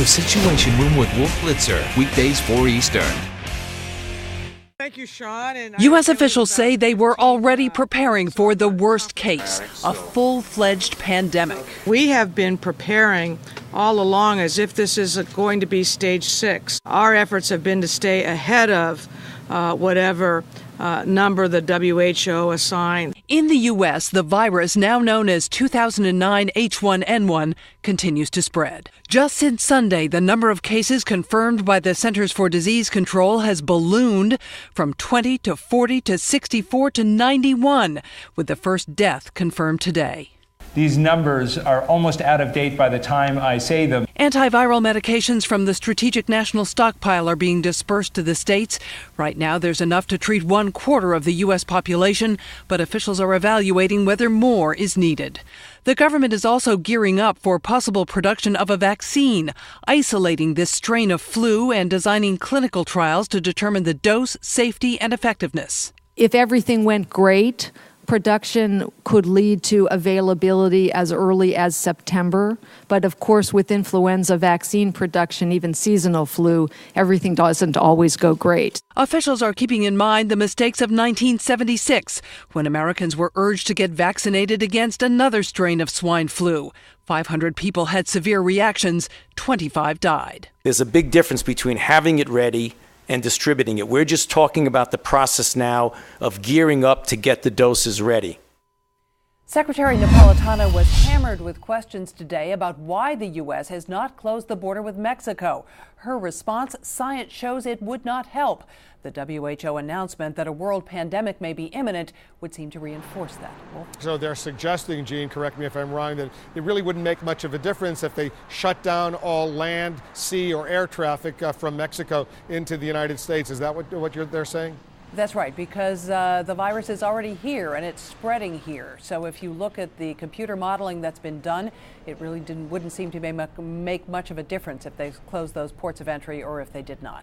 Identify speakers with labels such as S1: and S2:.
S1: The Situation Room with Wolf Blitzer, weekdays 4 Eastern.
S2: Thank you, Sean.
S3: U.S. officials say they were already preparing for the worst case, a full-fledged pandemic.
S2: We have been preparing all along as if this is going to be stage 6. Our efforts have been to stay ahead of whatever number the WHO assigned.
S3: In the U.S., the virus, now known as 2009 H1N1, continues to spread. Just since Sunday, the number of cases confirmed by the Centers for Disease Control has ballooned from 20 to 40 to 64 to 91, with the first death confirmed today.
S4: These numbers are almost out of date by the time I say them.
S3: Antiviral medications from the Strategic National Stockpile are being dispersed to the states. Right now, there's enough to treat 1/4 of the U.S. population, but officials are evaluating whether more is needed. The government is also gearing up for possible production of a vaccine, isolating this strain of flu and designing clinical trials to determine the dose, safety, and effectiveness.
S5: If everything went great, production could lead to availability as early as September. But of course, with influenza vaccine production, even seasonal flu, everything doesn't always go great.
S3: Officials are keeping in mind the mistakes of 1976, when Americans were urged to get vaccinated against another strain of swine flu. 500 people had severe reactions, 25 died.
S6: There's a big difference between having it ready and distributing it. We're just talking about the process now of gearing up to get the doses ready.
S7: Secretary Napolitano was hammered with questions today about why the U.S. has not closed the border with Mexico. Her response, science shows it would not help. The WHO announcement that a world pandemic may be imminent would seem to reinforce that.
S8: So they're suggesting, Jeanne, correct me if I'm wrong, that it really wouldn't make much of a difference if they shut down all land, sea, or air traffic from Mexico into the United States. Is that what they're saying?
S7: That's right, because the virus is already here and it's spreading here. So if you look at the computer modeling that's been done, it really wouldn't seem to make much of a difference if they closed those ports of entry or if they did not.